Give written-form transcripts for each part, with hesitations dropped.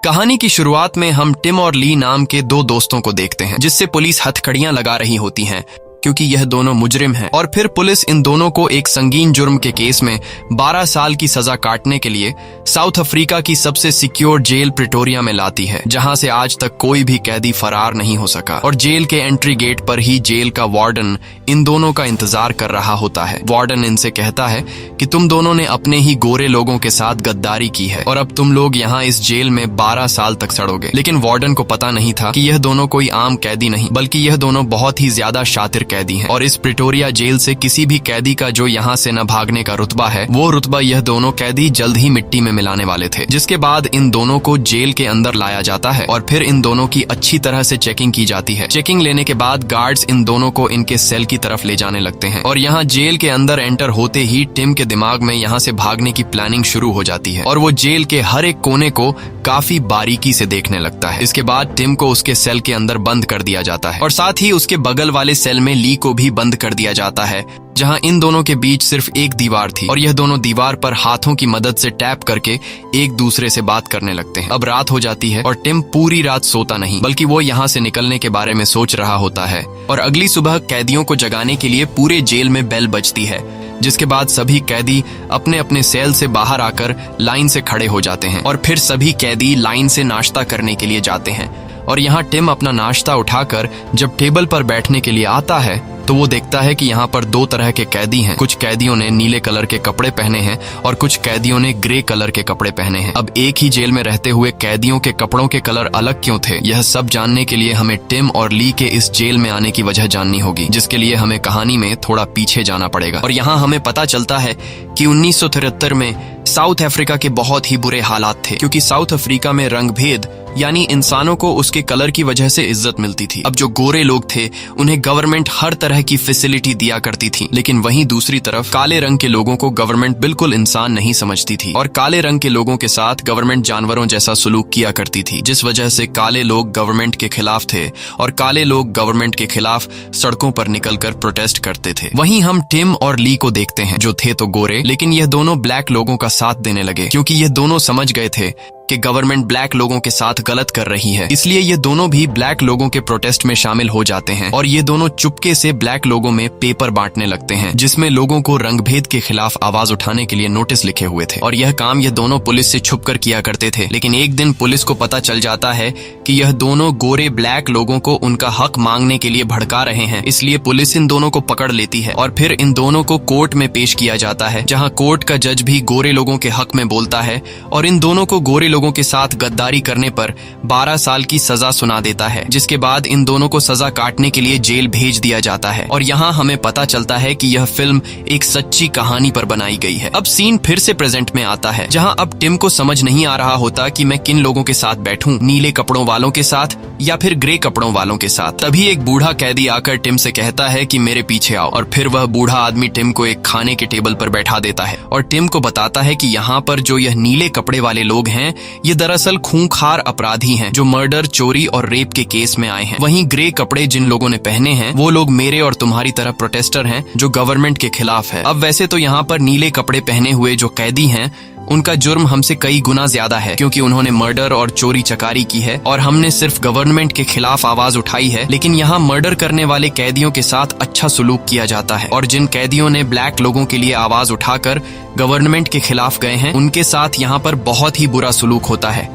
कहानी की शुरुआत में हम टिम और ली नाम के दो दोस्तों को देखते हैं, जिससे पुलिस हथकड़ियां लगा रही होती हैं क्योंकि यह दोनों मुजरिम हैं। और फिर पुलिस इन दोनों को एक संगीन जुर्म के केस में 12 साल की सजा काटने के लिए साउथ अफ्रीका की सबसे सिक्योर जेल प्रिटोरिया में लाती है, जहां से आज तक कोई भी कैदी फरार नहीं हो सका। और जेल के एंट्री गेट पर ही जेल का वार्डन इन दोनों का इंतजार कर रहा होता है। वार्डन इनसे कहता है कि तुम दोनों ने अपने ही गोरे लोगों के साथ गद्दारी की है और अब तुम लोग यहाँ इस जेल में 12 साल तक सड़ोगे। लेकिन वार्डन को पता नहीं था कि यह दोनों कोई आम कैदी नहीं, बल्कि यह दोनों बहुत ही ज्यादा शातिर कैदी हैं। और इस प्रिटोरिया जेल से किसी भी कैदी का जो यहाँ से न भागने का रुतबा है, वो रुतबा यह दोनों कैदी जल्द ही मिट्टी में मिलाने वाले थे। जिसके बाद इन दोनों को जेल के अंदर लाया जाता है और फिर इन दोनों की अच्छी तरह से चेकिंग की जाती है। चेकिंग लेने के बाद गार्ड्स इन दोनों को इनके सेल की तरफ ले जाने लगते हैं। और यहाँ जेल के अंदर एंटर होते ही टिम के दिमाग में यहाँ से भागने की प्लानिंग शुरू हो जाती है और वो जेल के हर एक कोने को काफी बारीकी से देखने लगता है। इसके बाद टिम को उसके सेल के अंदर बंद कर दिया जाता है और साथ ही उसके बगल वाले सेल में ली को भी बंद कर दिया जाता है, जहां इन दोनों के बीच सिर्फ एक दीवार थी और यह दोनों दीवार पर हाथों की मदद से टैप करके एक दूसरे से बात करने लगते हैं। अब रात हो जाती है और टिम पूरी रात सोता नहीं, बल्कि वो यहाँ से निकलने के बारे में सोच रहा होता है। और अगली सुबह कैदियों को जगाने के लिए पूरे जेल में बेल बजती है, जिसके बाद सभी कैदी अपने अपने सेल से बाहर आकर लाइन से खड़े हो जाते हैं और फिर सभी कैदी लाइन से नाश्ता करने के लिए जाते हैं। और यहाँ टिम अपना नाश्ता उठाकर जब टेबल पर बैठने के लिए आता है तो वो देखता है कि यहाँ पर दो तरह के कैदी हैं। कुछ कैदियों ने नीले कलर के कपड़े पहने हैं और कुछ कैदियों ने ग्रे कलर के कपड़े पहने हैं। अब एक ही जेल में रहते हुए कैदियों के कपड़ों के कलर अलग क्यों थे, यह सब जानने के लिए हमें टिम और ली के इस जेल में आने की वजह जाननी होगी, जिसके लिए हमें कहानी में थोड़ा पीछे जाना पड़ेगा। और यहाँ हमें पता चलता है कि 1973 में साउथ अफ्रीका के बहुत ही बुरे हालात थे, क्योंकि साउथ अफ्रीका में रंगभेद यानी इंसानों को उसके कलर की वजह से इज्जत मिलती थी। अब जो गोरे लोग थे उन्हें गवर्नमेंट हर तरह की फैसिलिटी दिया करती थी, लेकिन वहीं दूसरी तरफ काले रंग के लोगों को गवर्नमेंट बिल्कुल इंसान नहीं समझती थी और काले रंग के लोगों के साथ गवर्नमेंट जानवरों जैसा सुलूक किया करती थी, जिस वजह से काले लोग गवर्नमेंट के खिलाफ थे और काले लोग गवर्नमेंट के खिलाफ सड़कों पर निकलकर प्रोटेस्ट करते थे। वहीं हम टिम और ली को देखते हैं, जो थे तो गोरे, लेकिन यह दोनों ब्लैक लोगों का साथ देने लगे, क्योंकि यह दोनों समझ गए थे कि गवर्नमेंट ब्लैक लोगों के साथ गलत कर रही है। इसलिए ये दोनों भी ब्लैक लोगों के प्रोटेस्ट में शामिल हो जाते हैं और ये दोनों चुपके से ब्लैक लोगों में पेपर बांटने लगते हैं, जिसमें लोगों को रंगभेद के खिलाफ आवाज उठाने के लिए नोटिस लिखे हुए थे। और यह काम ये दोनों पुलिस से छुपकर किया करते थे। लेकिन एक दिन पुलिस को पता चल जाता है कि यह दोनों गोरे ब्लैक लोगों को उनका हक मांगने के लिए भड़का रहे हैं। इसलिए पुलिस इन दोनों को पकड़ लेती है और फिर इन दोनों को कोर्ट में पेश किया जाता है, जहाँ कोर्ट का जज भी गोरे लोगों के हक में बोलता है और इन दोनों को गोरे लोगों के साथ गद्दारी करने पर 12 साल की सजा सुना देता है। जिसके बाद इन दोनों को सजा काटने के लिए जेल भेज दिया जाता है। और यहाँ हमें पता चलता है कि यह फिल्म एक सच्ची कहानी पर बनाई गई है। अब सीन फिर से प्रेजेंट में आता है, जहाँ अब टिम को समझ नहीं आ रहा होता कि मैं किन लोगों के साथ बैठूं, नीले कपड़ों वालों के साथ या फिर ग्रे कपड़ों वालों के साथ। तभी एक बूढ़ा कैदी आकर टिम से कहता है कि मेरे पीछे आओ, और फिर वह बूढ़ा आदमी टिम को एक खाने के टेबल पर बैठा देता है और टिम को बताता है कि यहाँ पर जो यह नीले कपड़े वाले लोग हैं, ये दरअसल खूंखार अपराधी हैं जो मर्डर, चोरी और रेप के केस में आए हैं। वहीं ग्रे कपड़े जिन लोगों ने पहने हैं वो लोग मेरे और तुम्हारी तरह प्रोटेस्टर हैं जो गवर्नमेंट के खिलाफ है। अब वैसे तो यहाँ पर नीले कपड़े पहने हुए जो कैदी हैं उनका जुर्म हमसे कई गुना ज्यादा है, क्योंकि उन्होंने मर्डर और चोरी चकारी की है और हमने सिर्फ गवर्नमेंट के खिलाफ आवाज उठाई है। लेकिन यहाँ मर्डर करने वाले कैदियों के साथ अच्छा सुलूक किया जाता है और जिन कैदियों ने ब्लैक लोगों के लिए आवाज उठाकर गवर्नमेंट के खिलाफ गए हैं उनके साथ यहाँ पर बहुत ही बुरा सुलूक होता है।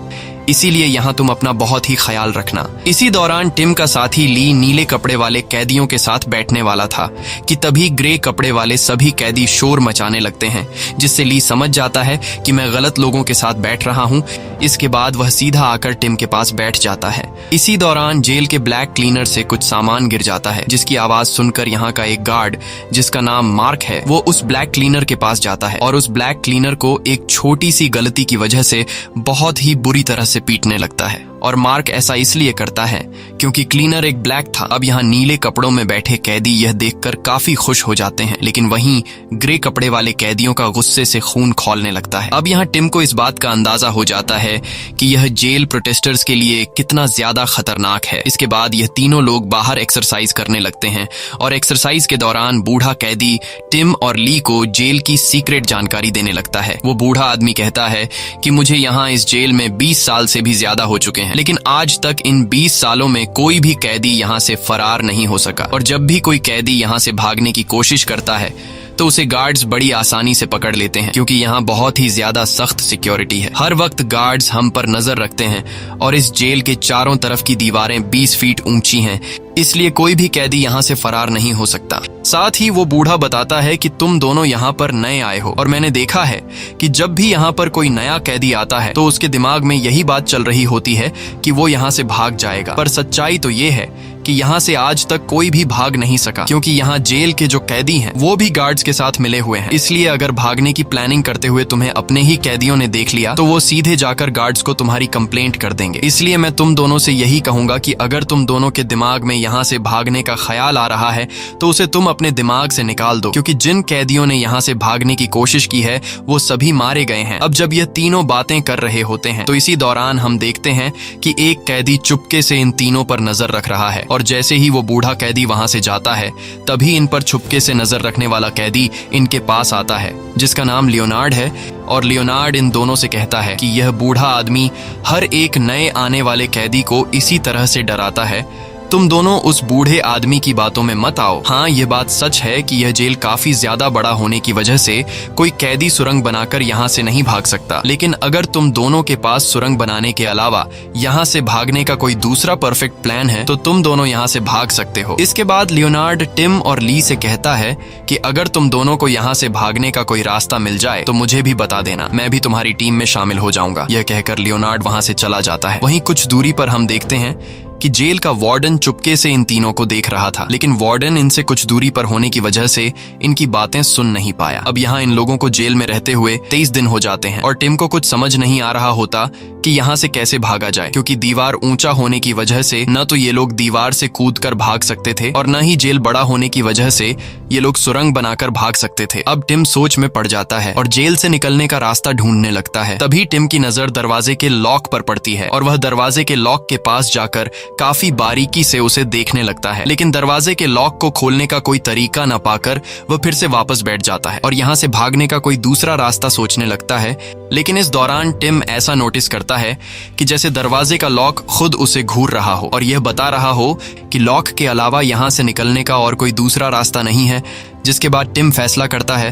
इसीलिए यहाँ तुम अपना बहुत ही ख्याल रखना। इसी दौरान टिम का साथी ली नीले कपड़े वाले कैदियों के साथ बैठने वाला था कि तभी ग्रे कपड़े वाले सभी कैदी शोर मचाने लगते हैं, जिससे ली समझ जाता है कि मैं गलत लोगों के साथ बैठ रहा हूँ। इसके बाद वह सीधा आकर टिम के पास बैठ जाता है। इसी दौरान जेल के ब्लैक क्लीनर से कुछ सामान गिर जाता है, जिसकी आवाज सुनकर यहाँ का एक गार्ड जिसका नाम मार्क है वो उस ब्लैक क्लीनर के पास जाता है और उस ब्लैक क्लीनर को एक छोटी सी गलती की वजह से बहुत ही बुरी तरह से पीटने लगता है। और मार्क ऐसा इसलिए करता है क्योंकि क्लीनर एक ब्लैक था। अब यहाँ नीले कपड़ों में बैठे कैदी यह देखकर काफी खुश हो जाते हैं, लेकिन वहीं ग्रे कपड़े वाले कैदियों का गुस्से से खून खौलने लगता है। अब यहाँ टिम को इस बात का अंदाजा हो जाता है कि यह जेल प्रोटेस्टर्स के लिए कितना ज्यादा खतरनाक है। इसके बाद यह तीनों लोग बाहर एक्सरसाइज करने लगते हैं और एक्सरसाइज के दौरान बूढ़ा कैदी टिम और ली को जेल की सीक्रेट जानकारी देने लगता है। वो बूढ़ा आदमी कहता है कि मुझे यहाँ इस जेल में 20 साल से भी ज्यादा हो चुके हैं, लेकिन आज तक इन 20 सालों में कोई भी कैदी यहाँ से फरार नहीं हो सका, और जब भी कोई कैदी यहाँ से भागने की कोशिश करता है तो उसे गार्ड्स बड़ी आसानी से पकड़ लेते हैं, क्योंकि यहाँ बहुत ही ज्यादा सख्त सिक्योरिटी है। हर वक्त गार्ड्स हम पर नजर रखते हैं और इस जेल के चारों तरफ की दीवारें 20 फीट ऊंची हैं, इसलिए कोई भी कैदी यहाँ से फरार नहीं हो सकता। साथ ही वो बूढ़ा बताता है कि तुम दोनों यहाँ पर नए आए हो, और मैंने देखा है कि जब भी यहाँ पर कोई नया कैदी आता है तो उसके दिमाग में यही बात चल रही होती है कि वो यहाँ से भाग जाएगा। पर सच्चाई तो ये है कि यहाँ से आज तक कोई भी भाग नहीं सका, क्योंकि यहाँ जेल के जो कैदी हैं वो भी गार्ड्स के साथ मिले हुए हैं। इसलिए अगर भागने की प्लानिंग करते हुए तुम्हें अपने ही कैदियों ने देख लिया तो वो सीधे जाकर गार्ड्स को तुम्हारी कंप्लेंट कर देंगे। इसलिए मैं तुम दोनों से यही कहूंगा कि अगर तुम दोनों के दिमाग में यहाँ से भागने का ख्याल आ रहा है तो उसे तुम अपने दिमाग से निकाल दो, क्योंकि जिन कैदियों ने यहाँ से भागने की कोशिश की है वो सभी मारे गए हैं। अब जब यह तीनों बातें कर रहे होते हैं तो इसी दौरान हम देखते हैं कि एक कैदी चुपके से इन तीनों पर नजर रख रहा है, और जैसे ही वो बूढ़ा कैदी वहां से जाता है तभी इन पर छुपके से नजर रखने वाला कैदी इनके पास आता है, जिसका नाम लियोनार्ड है। और लियोनार्ड इन दोनों से कहता है कि यह बूढ़ा आदमी हर एक नए आने वाले कैदी को इसी तरह से डराता है, तुम दोनों उस बूढ़े आदमी की बातों में मत आओ। हाँ, ये बात सच है कि यह जेल काफी ज्यादा बड़ा होने की वजह से कोई कैदी सुरंग बनाकर यहाँ से नहीं भाग सकता, लेकिन अगर तुम दोनों के पास सुरंग बनाने के अलावा यहाँ से भागने का कोई दूसरा परफेक्ट प्लान है तो तुम दोनों यहाँ से भाग सकते हो। इसके बाद लियोनार्ड टिम और ली से कहता है कि अगर तुम दोनों को यहाँ से भागने का कोई रास्ता मिल जाए तो मुझे भी बता देना, मैं भी तुम्हारी टीम में शामिल हो जाऊंगा। यह कहकर लियोनार्ड वहां से चला जाता है। वहीं कुछ दूरी पर हम देखते हैं कि जेल का वार्डन चुपके से इन तीनों को देख रहा था, लेकिन वार्डन इनसे कुछ दूरी पर होने की वजह से इनकी बातें सुन नहीं पाया। अब यहाँ इन लोगों को जेल में रहते हुए 23 दिन हो जाते हैं और टिम को कुछ समझ नहीं आ रहा होता कि यहाँ से कैसे भागा जाए, क्योंकि दीवार ऊंचा होने की वजह से न तो ये लोग दीवार से कूदकर भाग सकते थे और न ही जेल बड़ा होने की वजह से ये लोग सुरंग बनाकर भाग सकते थे। अब टिम सोच में पड़ जाता है और जेल से निकलने का रास्ता ढूंढने लगता है। तभी टिम की नजर दरवाजे के लॉक पर पड़ती है और वह दरवाजे के लॉक के पास जाकर काफी बारीकी से उसे देखने लगता है, लेकिन दरवाजे के लॉक को खोलने का कोई तरीका न पाकर वह फिर से वापस बैठ जाता है और यहाँ से भागने का कोई दूसरा रास्ता सोचने लगता है। लेकिन इस दौरान टिम ऐसा नोटिस करता है कि जैसे दरवाजे का लॉक खुद उसे घूर रहा हो और यह बता रहा हो कि लॉक के अलावा यहाँ से निकलने का और कोई दूसरा रास्ता नहीं है। जिसके बाद टिम फैसला करता है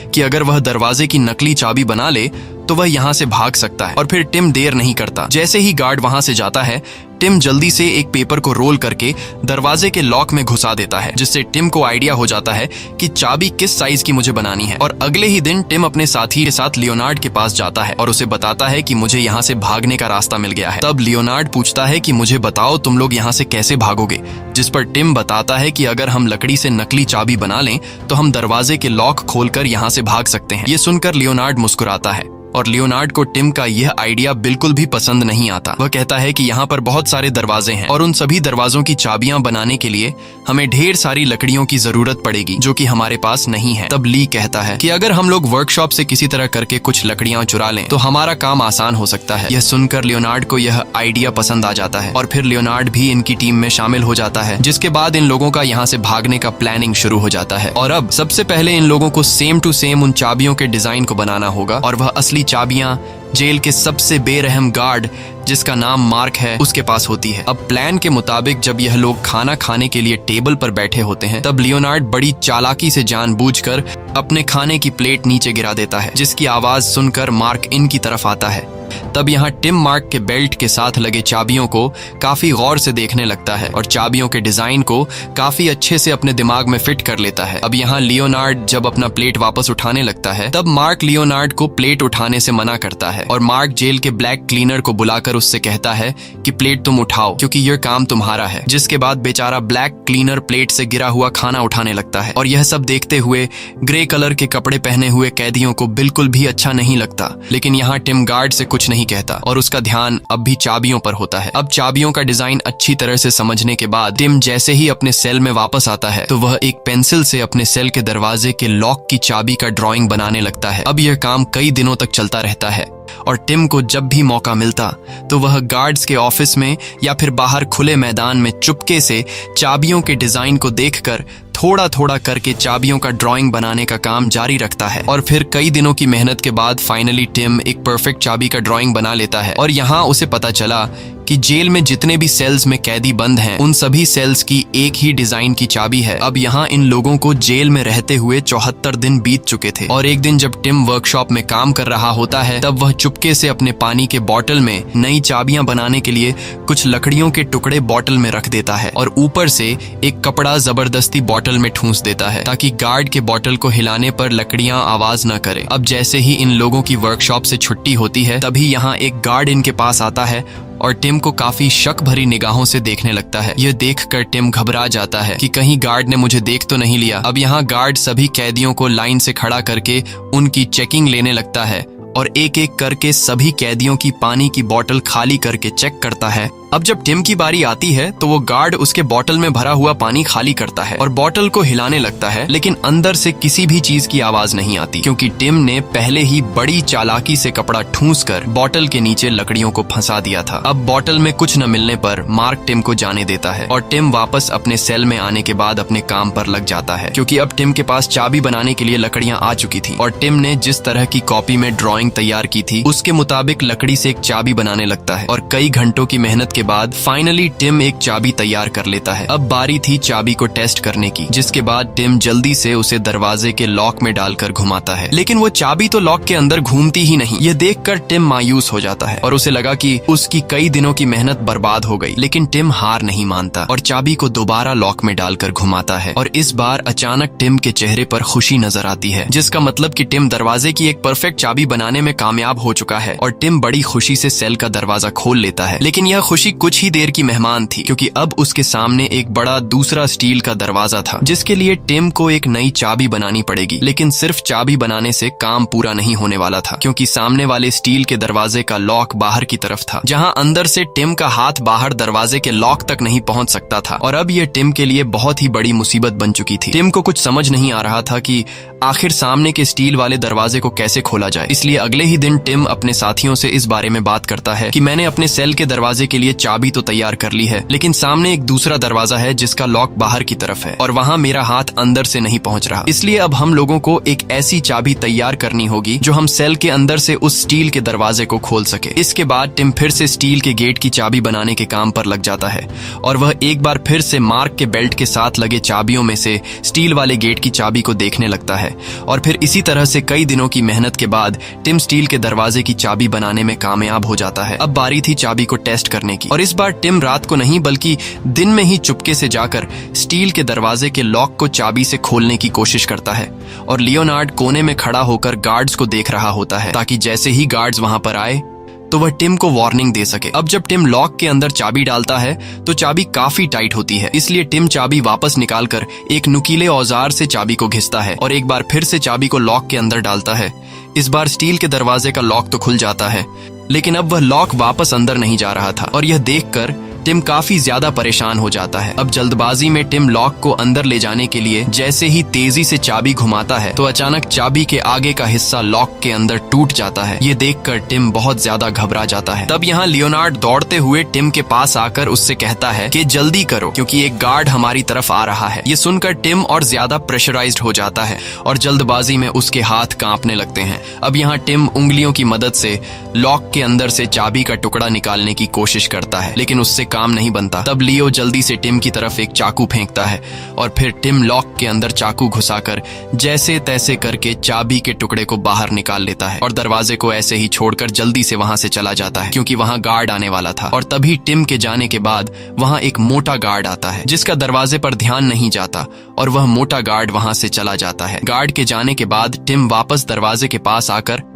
कि अगर वह दरवाजे की नकली चाबी बना ले तो वह यहाँ से भाग सकता है। और फिर टिम देर नहीं करता। जैसे ही गार्ड वहां से जाता है टिम जल्दी से एक पेपर को रोल करके दरवाजे के लॉक में घुसा देता है, जिससे टिम को आइडिया हो जाता है कि चाबी किस साइज की मुझे बनानी है। और अगले ही दिन टिम अपने साथी के साथ लियोनार्ड के पास जाता है और उसे बताता है कि मुझे यहाँ से भागने का रास्ता मिल गया है। तब लियोनार्ड पूछता है कि मुझे बताओ तुम लोग यहाँ से कैसे भागोगे, जिस पर टिम बताता है कि अगर हम लकड़ी से नकली चाबी बना लें तो हम दरवाजे के लॉक खोलकर यहाँ से भाग सकते हैं। ये सुनकर लियोनार्ड मुस्कुराता है और लियोनार्ड को टिम का यह आइडिया बिल्कुल भी पसंद नहीं आता। वह कहता है कि यहाँ पर बहुत सारे दरवाजे हैं और उन सभी दरवाजों की चाबियां बनाने के लिए हमें ढेर सारी लकड़ियों की जरूरत पड़ेगी, जो कि हमारे पास नहीं है। तब ली कहता है कि अगर हम लोग वर्कशॉप से किसी तरह करके कुछ लकड़ियां चुरा लें तो हमारा काम आसान हो सकता है। यह सुनकर लियोनार्ड को यह आइडिया पसंद आ जाता है और फिर लियोनार्ड भी इनकी टीम में शामिल हो जाता है, जिसके बाद इन लोगों का यहाँ से भागने का प्लानिंग शुरू हो जाता है। और अब सबसे पहले इन लोगों को सेम टू सेम उन चाबियों के डिजाइन को बनाना होगा और वह असली चाबियां जेल के सबसे बेरहम गार्ड, जिसका नाम मार्क है, उसके पास होती है। अब प्लान के मुताबिक जब यह लोग खाना खाने के लिए टेबल पर बैठे होते हैं तब लियोनार्ड बड़ी चालाकी से जानबूझकर अपने खाने की प्लेट नीचे गिरा देता है, जिसकी आवाज सुनकर मार्क इनकी तरफ आता है। तब यहाँ टिम मार्क के बेल्ट के साथ लगे चाबियों को काफी गौर से देखने लगता है और चाबियों के डिजाइन को काफी अच्छे से अपने दिमाग में फिट कर लेता है। अब यहाँ लियोनार्ड जब अपना प्लेट वापस उठाने लगता है तब मार्क लियोनार्ड को प्लेट उठाने से मना करता है है और मार्क जेल के ब्लैक क्लीनर को बुलाकर उससे कहता है कि प्लेट तुम उठाओ क्योंकि यह काम तुम्हारा है। जिसके बाद बेचारा ब्लैक क्लीनर प्लेट से गिरा हुआ खाना उठाने लगता है और यह सब देखते हुए ग्रे कलर के कपड़े पहने हुए कैदियों को बिल्कुल भी अच्छा नहीं लगता। लेकिन यहाँ टिम गार्ड से कुछ नहीं कहता और उसका ध्यान अब भी चाबियों पर होता है। अब चाबियों का डिजाइन अच्छी तरह से समझने के बाद टिम जैसे ही अपने सेल में वापस आता है तो वह एक पेंसिल से अपने सेल के दरवाजे के लॉक की चाबी का ड्राइंग बनाने लगता है। अब यह काम कई दिनों तक चलता रहता है और टिम को जब भी मौका मिलता तो वह गार्ड्स के ऑफिस में या फिर बाहर खुले मैदान में चुपके से चाबियों के डिजाइन को देखकर थोड़ा थोड़ा करके चाबियों का ड्राइंग बनाने का काम जारी रखता है। और फिर कई दिनों की मेहनत के बाद फाइनली टिम एक परफेक्ट चाबी का ड्राइंग बना लेता है और यहाँ उसे पता चला कि जेल में जितने भी सेल्स में कैदी बंद हैं उन सभी सेल्स की एक ही डिजाइन की चाबी है। अब यहाँ इन लोगों को जेल में रहते हुए 74 दिन बीत चुके थे और एक दिन जब टिम वर्कशॉप में काम कर रहा होता है तब वह चुपके से अपने पानी के बोतल में नई चाबियां बनाने के लिए कुछ लकड़ियों के टुकड़े बोतल में रख देता है और ऊपर से एक कपड़ा जबरदस्ती बोतल में ठूंस देता है ताकि गार्ड के बोतल को हिलाने पर लकड़ियां आवाज न करें। अब जैसे ही इन लोगों की वर्कशॉप से छुट्टी होती है तभी यहाँ एक गार्ड इनके पास आता है और टिम को काफी शक भरी निगाहों से देखने लगता है। यह देखकर टिम घबरा जाता है कि कहीं गार्ड ने मुझे देख तो नहीं लिया। अब यहाँ गार्ड सभी कैदियों को लाइन से खड़ा करके उनकी चेकिंग लेने लगता है और एक एक करके सभी कैदियों की पानी की बोतल खाली करके चेक करता है। अब जब टिम की बारी आती है तो वो गार्ड उसके बोतल में भरा हुआ पानी खाली करता है और बोतल को हिलाने लगता है, लेकिन अंदर से किसी भी चीज की आवाज नहीं आती क्योंकि टिम ने पहले ही बड़ी चालाकी से कपड़ा ठूंसकर बोतल के नीचे लकड़ियों को फंसा दिया था। अब बोतल में कुछ न मिलने पर मार्क टिम को जाने देता है और टिम वापस अपने सेल में आने के बाद अपने काम पर लग जाता है क्योंकि अब टिम के पास चाबी बनाने के लिए लकड़ियां आ चुकी थी और टिम ने जिस तरह की कॉपी में ड्राइंग तैयार की थी उसके मुताबिक लकड़ी से एक चाबी बनाने लगता है और कई घंटों की मेहनत के बाद फाइनली टिम एक चाबी तैयार कर लेता है। अब बारी थी चाबी को टेस्ट करने की, जिसके बाद टिम जल्दी से उसे दरवाजे के लॉक में डालकर घुमाता है, लेकिन वो चाबी तो लॉक के अंदर घूमती ही नहीं। ये देखकर टिम मायूस हो जाता है और उसे लगा कि उसकी कई दिनों की मेहनत बर्बाद हो गई। लेकिन टिम हार नहीं मानता और चाबी को दोबारा लॉक में डालकर घुमाता है और इस बार अचानक टिम के चेहरे पर खुशी नजर आती है, जिसका मतलब कि टिम दरवाजे की एक परफेक्ट चाबी बनाने में कामयाब हो चुका है और टिम बड़ी खुशी से सेल का दरवाजा खोल लेता है। लेकिन यह खुशी कुछ ही देर की मेहमान थी क्योंकि अब उसके सामने एक बड़ा दूसरा स्टील का दरवाजा था जिसके लिए टिम को एक नई चाबी बनानी पड़ेगी। लेकिन सिर्फ चाबी बनाने से काम पूरा नहीं होने वाला था क्योंकि सामने वाले स्टील के दरवाजे का लॉक बाहर की तरफ था, जहां अंदर से टिम का हाथ बाहर दरवाजे के लॉक तक नहीं पहुंच सकता था और अब यह टिम के लिए बहुत ही बड़ी मुसीबत बन चुकी थी। टिम को कुछ समझ नहीं आ रहा था कि आखिर सामने के स्टील वाले दरवाजे को कैसे खोला जाए। इसलिए अगले ही दिन टिम अपने साथियों से इस बारे में बात करता है कि मैंने अपने सेल के दरवाजे के लिए चाबी तो तैयार कर ली है, लेकिन सामने एक दूसरा दरवाजा है जिसका लॉक बाहर की तरफ है और वहां मेरा हाथ अंदर से नहीं पहुंच रहा। इसलिए अब हम लोगों को एक ऐसी चाबी तैयार करनी होगी जो हम सेल के अंदर से उस स्टील के दरवाजे को खोल सके। इसके बाद टिम फिर से स्टील के गेट की चाबी बनाने के काम पर लग जाता है और वह एक बार फिर से मार्क के बेल्ट के साथ लगे चाबियों में से स्टील वाले गेट की चाबी को देखने लगता है और फिर इसी तरह से कई दिनों की मेहनत के बाद टिम स्टील के दरवाजे की चाबी बनाने में कामयाब हो जाता है। अब बारी थी चाबी को टेस्ट करने की और इस बार टिम रात को नहीं बल्कि दिन में ही चुपके से जाकर स्टील के दरवाजे के लॉक को चाबी से खोलने की कोशिश करता है और लियोनार्ड कोने में खड़ा होकर गार्ड्स को देख रहा होता है ताकि जैसे ही गार्ड्स वहां पर आए तो वह टिम को वार्निंग दे सके। अब जब टिम लॉक के अंदर चाबी डालता है तो चाबी काफी टाइट होती है, इसलिए टिम चाबी वापस निकालकर एक नुकीले औजार से चाबी को घिसता है और एक बार फिर से चाबी को लॉक के अंदर डालता है। इस बार स्टील के दरवाजे का लॉक तो खुल जाता है, लेकिन अब वह लॉक वापस अंदर नहीं जा रहा था और यह देखकर टिम काफी ज्यादा परेशान हो जाता है। अब जल्दबाजी में टिम लॉक को अंदर ले जाने के लिए जैसे ही तेजी से चाबी घुमाता है तो अचानक चाबी के आगे का हिस्सा लॉक के अंदर टूट जाता है। ये देखकर टिम बहुत ज्यादा घबरा जाता है। तब यहाँ लियोनार्ड दौड़ते हुए टिम के पास आकर उससे कहता है कि जल्दी करो क्योंकि एक गार्ड हमारी तरफ आ रहा है। ये सुनकर टिम और ज्यादा प्रेशराइज्ड हो जाता है और जल्दबाजी में उसके हाथ कांपने लगते हैं। अब यहाँ टिम उंगलियों की मदद से लॉक के अंदर से चाबी का टुकड़ा निकालने की कोशिश करता है, लेकिन उससे काम नहीं बनता। तब लियो जल्दी से टिम की तरफ एक चाकू फेंकता है और फिर टिम लॉक के अंदर चाकू घुसाकर जैसे तैसे करके चाबी के टुकड़े को बाहर निकाल लेता है और दरवाजे को ऐसे ही छोड़कर जल्दी से वहां से चला जाता है क्योंकि वहां गार्ड आने वाला था। और तभी टिम के जाने के बाद वहां एक मोटा गार्ड आता है जिसका दरवाजे पर ध्यान नहीं जाता और वह मोटा गार्ड वहां से चला जाता है। गार्ड के जाने के बाद टिम वापस दरवाजे के पास आकर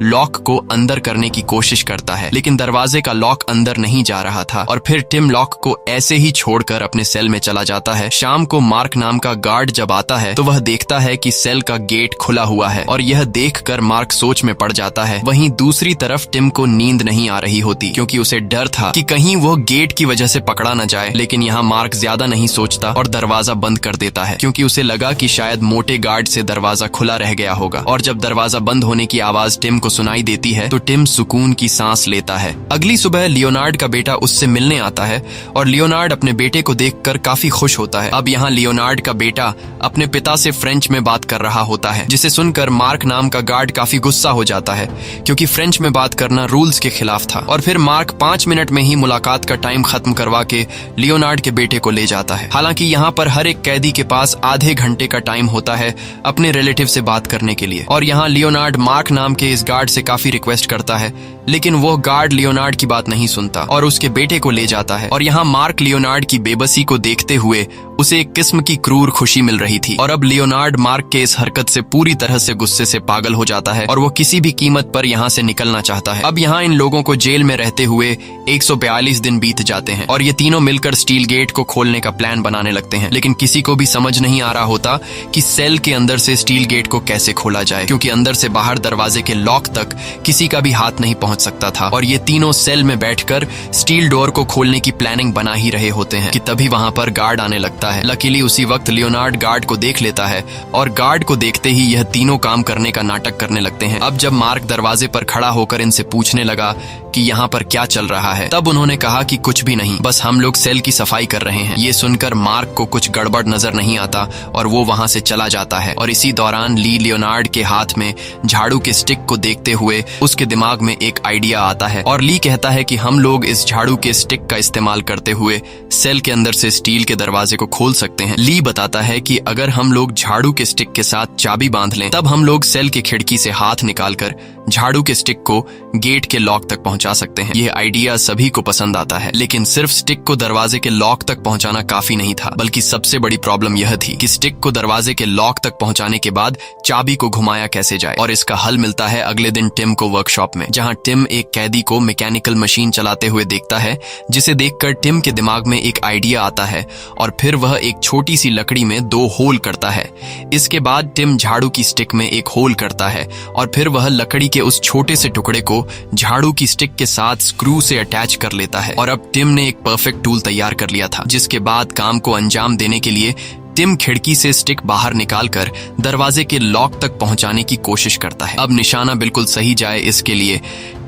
लॉक को अंदर करने की कोशिश करता है, लेकिन दरवाजे का लॉक अंदर नहीं जा रहा था और फिर टिम लॉक को ऐसे ही छोड़कर अपने सेल में चला जाता है। शाम को मार्क नाम का गार्ड जब आता है तो वह देखता है कि सेल का गेट खुला हुआ है और यह देखकर मार्क सोच में पड़ जाता है। वहीं दूसरी तरफ टिम को नींद नहीं आ रही होती क्योंकि उसे डर था कि कहीं वो गेट की वजह से पकड़ा न जाए। लेकिन यहाँ मार्क ज्यादा नहीं सोचता और दरवाजा बंद कर देता है क्योंकि उसे लगा कि शायद मोटे गार्ड से दरवाजा खुला रह गया होगा। और जब दरवाजा बंद होने की आवाज टिम को सुनाई देती है तो टिम सुकून की सांस लेता है। अगली सुबह लियोनार्ड का बेटा उससे मिलने आता है और लियोनार्ड अपने बेटे को देखकर काफी खुश होता है। अब यहाँ लियोनार्ड का बेटा अपने पिता से फ्रेंच में बात कर रहा होता है, जिसे सुनकर मार्क नाम का गार्ड काफी गुस्सा हो जाता है क्योंकि फ्रेंच में बात करना रूल्स के खिलाफ था। और फिर मार्क 5 मिनट में ही मुलाकात का टाइम खत्म करवा के लियोनार्ड के बेटे को ले जाता है। हालांकि यहाँ पर हर एक कैदी के पास आधे घंटे का टाइम होता है अपने रिलेटिव से बात करने के लिए। और यहाँ लियोनार्ड मार्क नाम के इस गार्ड से काफी रिक्वेस्ट करता है, लेकिन वो गार्ड लियोनार्ड की बात नहीं सुनता और उसके बेटे को ले जाता है। और यहाँ मार्क लियोनार्ड की बेबसी को देखते हुए उसे एक किस्म की क्रूर खुशी मिल रही थी। और अब लियोनार्ड मार्क के इस हरकत से पूरी तरह से गुस्से से पागल हो जाता है और वो किसी भी कीमत पर यहाँ से निकलना चाहता है। अब यहाँ इन लोगों को जेल में रहते हुए 142 दिन बीत जाते हैं और ये तीनों मिलकर स्टील गेट को खोलने का प्लान बनाने लगते हैं। लेकिन किसी को भी समझ नहीं आ रहा होता कि सेल के अंदर से स्टील गेट को कैसे खोला जाए, क्योंकि अंदर से बाहर दरवाजे के लॉक तक किसी का भी हाथ नहीं पहुंच सकता था। और ये तीनों सेल में बैठकर स्टील डोर को खोलने की प्लानिंग बना ही रहे होते हैं कि तभी वहां पर गार्ड आने लगता है। लकीली उसी वक्त लियोनार्ड गार्ड को देख लेता है और गार्ड को देखते ही यह तीनों काम करने का नाटक करने लगते हैं। अब जब मार्क दरवाजे पर खड़ा होकर इनसे पूछने लगा कि यहाँ पर क्या चल रहा है, तब उन्होंने कहा कि कुछ भी नहीं, बस हम लोग सेल की सफाई कर रहे हैं। ये सुनकर मार्क को कुछ गड़बड़ नजर नहीं आता और वो वहां से चला जाता है। और इसी दौरान ली लियोनार्ड के हाथ में झाड़ू के स्टिक को देखते हुए उसके दिमाग में एक आइडिया आता है और ली कहता है कि हम लोग इस झाड़ू के स्टिक का इस्तेमाल करते हुए सेल के अंदर से स्टील के दरवाजे को खोल सकते हैं। ली बताता है कि अगर हम लोग झाड़ू के स्टिक के साथ चाबी बांध लें तब हम लोग सेल की खिड़की से हाथ निकालकर झाड़ू के स्टिक को गेट के लॉक तक पहुंचा सकते हैं। यह आइडिया सभी को पसंद आता है, लेकिन सिर्फ स्टिक को दरवाजे के लॉक तक पहुंचाना काफी नहीं था, बल्कि सबसे बड़ी प्रॉब्लम यह थी कि स्टिक को दरवाजे के लॉक तक पहुंचाने के बाद चाबी को घुमाया कैसे जाए। और इसका हल मिलता है अगले दिन टिम को वर्कशॉप में, जहां टिम एक कैदी को मैकेनिकल मशीन चलाते हुए देखता है, जिसे देखकर टिम के दिमाग में एक आइडिया आता है और फिर वह एक छोटी सी लकड़ी में 2 होल करता है। इसके बाद टिम झाड़ू की स्टिक में एक होल करता है और फिर वह लकड़ी के उस छोटे से टुकड़े को झाड़ू की स्टिक के साथ स्क्रू से अटैच कर लेता है। और अब टिम ने एक परफेक्ट टूल तैयार कर लिया था, जिसके बाद काम को अंजाम देने के लिए टिम खिड़की से स्टिक बाहर निकालकर दरवाजे के लॉक तक पहुंचाने की कोशिश करता है। अब निशाना बिल्कुल सही जाए, इसके लिए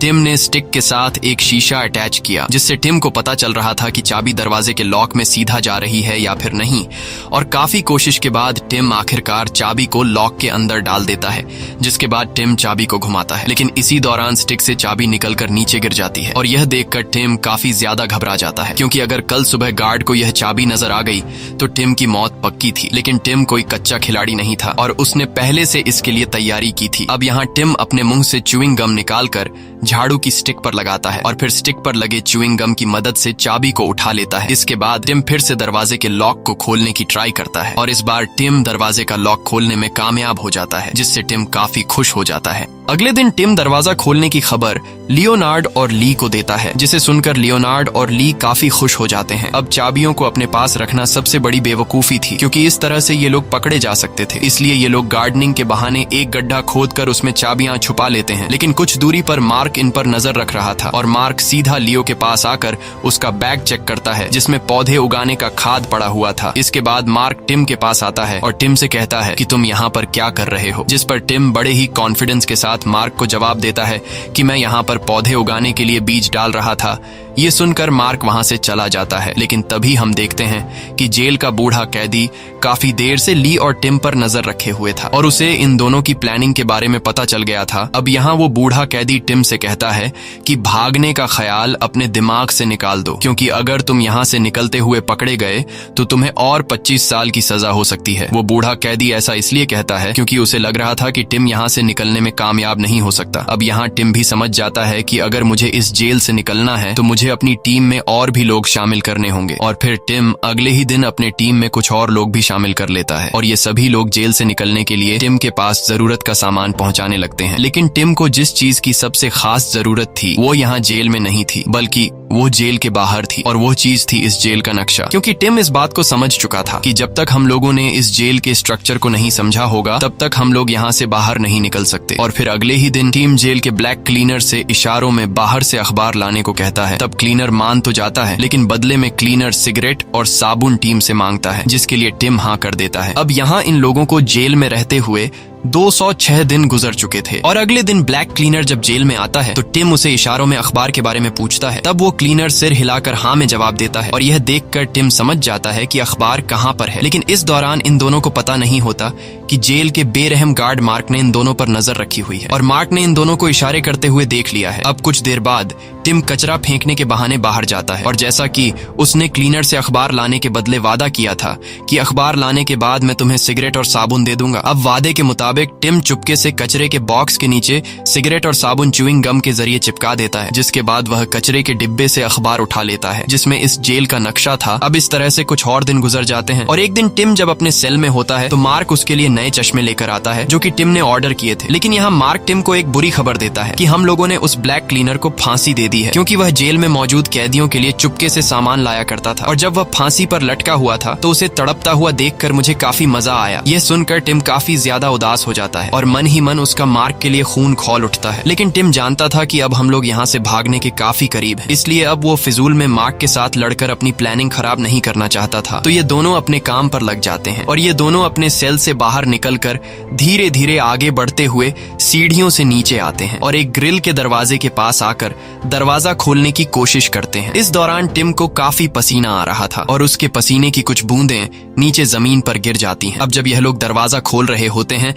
टिम ने स्टिक के साथ एक शीशा अटैच किया, जिससे टिम को पता चल रहा था कि चाबी दरवाजे के लॉक में सीधा जा रही है या फिर नहीं। और काफी कोशिश के बाद टिम आखिरकार चाबी को लॉक के अंदर डाल देता है, जिसके बाद टिम चाबी को घुमाता है। लेकिन इसी दौरान स्टिक से चाबी निकलकर नीचे गिर जाती है और यह देखकर टिम काफी ज्यादा घबरा जाता है, क्योंकि अगर कल सुबह गार्ड को यह चाबी नजर आ गई तो टिम की मौत पक्की थी। लेकिन टिम कोई कच्चा खिलाड़ी नहीं था और उसने पहले से इसके लिए तैयारी की थी। अब यहाँ टिम अपने मुंह से च्यूइंग गम निकालकर झाड़ू की स्टिक पर लगाता है और फिर स्टिक पर लगे च्यूइंग गम की मदद से चाबी को उठा लेता है। इसके बाद टिम फिर से दरवाजे के लॉक को खोलने की ट्राई करता है और इस बार टिम दरवाजे का लॉक खोलने में कामयाब हो जाता है, जिससे टिम काफी खुश हो जाता है। अगले दिन टिम दरवाजा खोलने की खबर लियोनार्ड और ली को देता है, जिसे सुनकर लियोनार्ड और ली काफी खुश हो जाते हैं। अब चाबियों को अपने पास रखना सबसे बड़ी बेवकूफी थी, क्योंकि इस तरह से ये लोग पकड़े जा सकते थे। इसलिए ये लोग गार्डनिंग के बहाने एक गड्ढा खोदकर उसमें चाबियां छुपा लेते हैं। लेकिन कुछ दूरी पर मार्क इन पर नजर रख रहा था और मार्क सीधा लियो के पास आकर उसका बैग चेक करता है, जिसमें पौधे उगाने का खाद पड़ा हुआ था। इसके बाद मार्क टिम के पास आता है और टिम से कहता है कि तुम यहाँ पर क्या कर रहे हो, जिस पर टिम बड़े ही कॉन्फिडेंस के साथ मार्क को जवाब देता है कि मैं यहाँ पर पौधे उगाने के लिए बीज डाल रहा था। ये सुनकर मार्क वहां से चला जाता है। लेकिन तभी हम देखते हैं कि जेल का बूढ़ा कैदी काफी देर से ली और टिम पर नजर रखे हुए था और उसे इन दोनों की प्लानिंग के बारे में पता चल गया था। अब यहाँ वो बूढ़ा कैदी टिम से कहता है कि भागने का ख्याल अपने दिमाग से निकाल दो, क्योंकि अगर तुम यहाँ से निकलते हुए पकड़े गए तो तुम्हें और 25 साल की सजा हो सकती है। वो बूढ़ा कैदी ऐसा इसलिए कहता है क्योंकि उसे लग रहा था कि टिम यहाँ से निकलने में कामयाब नहीं हो सकता। अब यहाँ टिम भी समझ जाता है कि अगर मुझे इस जेल से निकलना है तो मुझे मुझे अपनी टीम में और भी लोग शामिल करने होंगे। और फिर टिम अगले ही दिन अपने टीम में कुछ और लोग भी शामिल कर लेता है और ये सभी लोग जेल से निकलने के लिए टिम के पास जरूरत का सामान पहुंचाने लगते हैं। लेकिन टिम को जिस चीज की सबसे खास जरूरत थी वो यहाँ जेल में नहीं थी, बल्कि वो जेल के बाहर थी। और वो चीज थी इस जेल का नक्शा, क्योंकि टिम इस बात को समझ चुका था कि जब तक हम लोगों ने इस जेल के स्ट्रक्चर को नहीं समझा होगा तब तक हम लोग यहाँ से बाहर नहीं निकल सकते। और फिर अगले ही दिन टीम जेल के ब्लैक क्लीनर से इशारों में बाहर से अखबार लाने को कहता है। तब क्लीनर मान तो जाता है, लेकिन बदले में क्लीनर सिगरेट और साबुन टीम से मांगता है, जिसके लिए टिम हाँ कर देता है। अब यहाँ इन लोगों को जेल में रहते हुए 206 दिन गुजर चुके थे। और अगले दिन ब्लैक क्लीनर जब जेल में आता है तो टिम उसे इशारों में अखबार के बारे में पूछता है। तब वो क्लीनर सिर हिलाकर हाँ में जवाब देता है और यह देखकर टिम समझ जाता है कि अखबार कहाँ पर है। लेकिन इस दौरान इन दोनों को पता नहीं होता कि जेल के बेरहम गार्ड मार्क ने इन दोनों पर नजर रखी हुई है और मार्क ने इन दोनों को इशारे करते हुए देख लिया है। अब कुछ देर बाद टिम कचरा फेंकने के बहाने बाहर जाता है और जैसा कि उसने क्लीनर से अखबार लाने के बदले वादा किया था कि अखबार लाने के बाद मैं तुम्हें सिगरेट और साबुन दे दूंगा, अब वादे के मुताबिक टिम चुपके से कचरे के बॉक्स के नीचे सिगरेट और साबुन च्यूइंग गम के जरिए चिपका देता है, जिसके बाद वह कचरे के डिब्बे से अखबार उठा लेता है जिसमें इस जेल का नक्शा था। अब इस तरह से कुछ और दिन गुजर जाते हैं और एक दिन टिम जब अपने सेल में होता है तो मार्क उसके लिए नए चश्मे लेकर आता है जो कि टिम ने ऑर्डर किए थे। लेकिन यहाँ मार्क टिम को एक बुरी खबर देता है कि हम लोगों ने उस ब्लैक क्लीनर को फांसी दे दी है, क्योंकि वह जेल में मौजूद कैदियों के लिए चुपके से सामान लाया करता था और जब वह फांसी पर लटका हुआ था तो उसे तड़पता हुआ देखकर मुझे काफी मजा आया। यह सुनकर टिम काफी ज्यादा उदास हो जाता है और मन ही मन उसका मार्क के लिए खून खौल उठता है। लेकिन टिम जानता था कि अब हम लोग यहाँ से भागने के काफी करीब हैं, इसलिए अब वो फिजूल में मार्क के साथ लड़कर अपनी प्लानिंग खराब नहीं करना चाहता था। तो ये दोनों अपने काम पर लग जाते हैं और ये दोनों अपने सेल से बाहर निकलकर धीरे धीरे आगे बढ़ते हुए सीढ़ियों से नीचे आते हैं और एक ग्रिल के दरवाजे के पास आकर दरवाजा खोलने की कोशिश करते हैं। इस दौरान टिम को काफी पसीना आ रहा था और उसके पसीने की कुछ बूंदें नीचे जमीन पर गिर जाती हैं। अब जब यह लोग दरवाजा खोल रहे होते हैं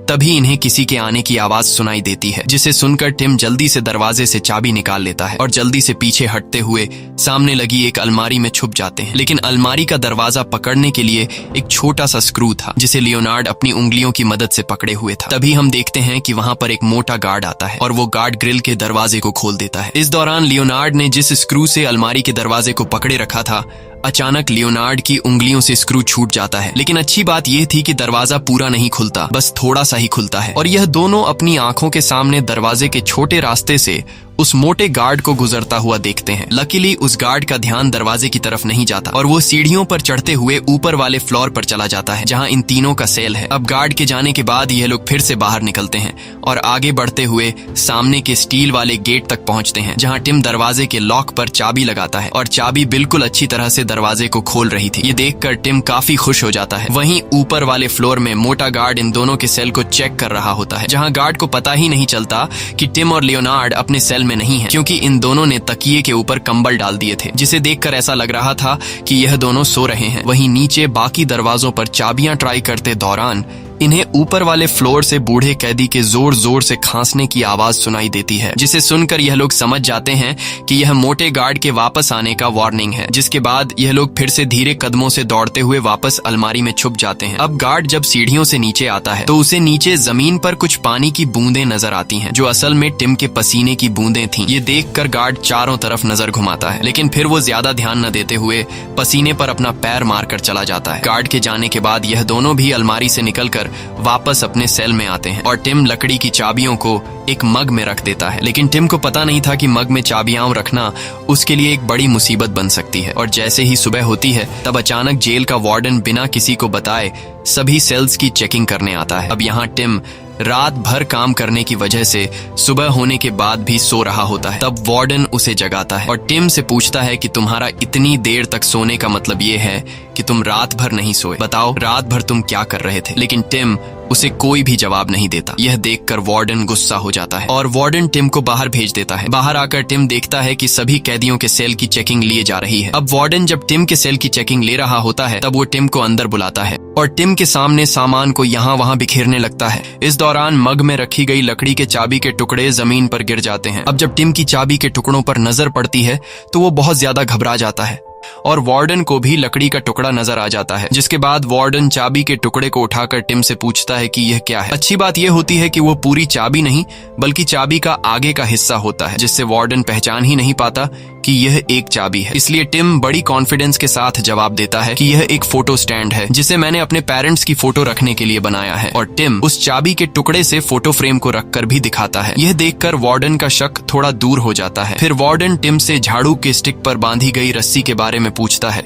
तभी इन्हें किसी के आने की आवाज सुनाई देती है, जिसे सुनकर टिम जल्दी से दरवाजे से चाबी निकाल लेता है और जल्दी से पीछे हटते हुए सामने लगी एक अलमारी में छुप जाते हैं। लेकिन अलमारी का दरवाजा पकड़ने के लिए एक छोटा सा स्क्रू था जिसे लियोनार्ड अपनी उंगलियों की मदद से पकड़े हुए था। तभी हम देखते हैं कि वहां पर एक मोटा गार्ड आता है और वो गार्ड ग्रिल के दरवाजे को खोल देता है। इस दौरान लियोनार्ड ने जिस स्क्रू से अलमारी के दरवाजे को पकड़े रखा था, अचानक लियोनार्ड की उंगलियों से स्क्रू छूट जाता है। लेकिन अच्छी बात यह थी कि दरवाजा पूरा नहीं खुलता, बस थोड़ा सा ही खुलता है और यह दोनों अपनी आंखों के सामने दरवाजे के छोटे रास्ते से उस मोटे गार्ड को गुजरता हुआ देखते हैं। लकीली उस गार्ड का ध्यान दरवाजे की तरफ नहीं जाता और वो सीढ़ियों पर चढ़ते हुए ऊपर वाले फ्लोर पर चला जाता है जहां इन तीनों का सेल है। अब गार्ड के जाने के बाद यह लोग फिर से बाहर निकलते हैं और आगे बढ़ते हुए सामने के स्टील वाले गेट तक पहुंचते हैं जहां टिम दरवाजे के लॉक पर चाबी लगाता है और चाबी बिल्कुल अच्छी तरह से दरवाजे को खोल रही थी। ये देखकर टिम काफी खुश हो जाता है। वहीं ऊपर वाले फ्लोर में मोटा गार्ड इन दोनों के सेल को चेक कर रहा होता है, जहां गार्ड को पता ही नहीं चलता कि टिम और लियोनार्ड अपने सेल में नहीं है, क्योंकि इन दोनों ने तकिए के ऊपर कंबल डाल दिए थे, जिसे देखकर ऐसा लग रहा था कि यह दोनों सो रहे हैं। वहीं नीचे बाकी दरवाजों पर चाबियां ट्राई करते दौरान इन्हें ऊपर वाले फ्लोर से बूढ़े कैदी के जोर जोर से खांसने की आवाज सुनाई देती है, जिसे सुनकर यह लोग समझ जाते हैं कि यह मोटे गार्ड के वापस आने का वार्निंग है। जिसके बाद यह लोग फिर से धीरे कदमों से दौड़ते हुए वापस अलमारी में छुप जाते हैं। अब गार्ड जब सीढ़ियों से नीचे आता है तो उसे नीचे जमीन पर कुछ पानी की बूंदें नजर आती हैं, जो असल में टिम के पसीने की बूंदें थीं। ये देखकर गार्ड चारों तरफ नजर घुमाता है, लेकिन फिर वो ज्यादा ध्यान न देते हुए पसीने पर अपना पैर मारकर चला जाता है। गार्ड के जाने के बाद यह दोनों भी अलमारी से निकलकर वापस अपने सेल में आते हैं और टिम लकड़ी की चाबियों को एक मग में रख देता है। लेकिन टिम को पता नहीं था कि मग में चाबियां रखना उसके लिए एक बड़ी मुसीबत बन सकती है। और जैसे ही सुबह होती है तब अचानक जेल का वार्डन बिना किसी को बताए सभी सेल्स की चेकिंग करने आता है। अब यहाँ टिम रात भर काम करने की वजह से सुबह होने के बाद भी सो रहा होता है। तब वार्डन उसे जगाता है और टिम से पूछता है कि तुम्हारा इतनी देर तक सोने का मतलब ये है कि तुम रात भर नहीं सोए, बताओ रात भर तुम क्या कर रहे थे। लेकिन टिम उसे कोई भी जवाब नहीं देता। यह देखकर वार्डन गुस्सा हो जाता है और वार्डन टिम को बाहर भेज देता है। बाहर आकर टिम देखता है कि सभी कैदियों के सेल की चेकिंग लिए जा रही है। अब वार्डन जब टिम के सेल की चेकिंग ले रहा होता है तब वो टिम को अंदर बुलाता है और टिम के सामने सामान को यहाँ वहाँ बिखेरने लगता है। इस दौरान मग में रखी गई लकड़ी के चाबी के टुकड़े जमीन पर गिर जाते हैं। अब जब टिम की चाबी के टुकड़ों पर नजर पड़ती है तो वो बहुत ज्यादा घबरा जाता है, और वार्डन को भी लकड़ी का टुकड़ा नजर आ जाता है, जिसके बाद वार्डन चाबी के टुकड़े को उठाकर टिम से पूछता है कि यह क्या है। अच्छी बात यह होती है कि वो पूरी चाबी नहीं बल्कि चाबी का आगे का हिस्सा होता है, जिससे वार्डन पहचान ही नहीं पाता कि यह एक चाबी है। इसलिए टिम बड़ी कॉन्फिडेंस के साथ जवाब देता है कि यह एक फोटो स्टैंड है जिसे मैंने अपने पेरेंट्स की फोटो रखने के लिए बनाया है, और टिम उस चाबी के टुकड़े से फोटो फ्रेम को रखकर भी दिखाता है। यह देखकर वार्डन का शक थोड़ा दूर हो जाता है। फिर वार्डन टिम से झाड़ू के स्टिक पर बांधी गई रस्सी के बारे में पूछता है,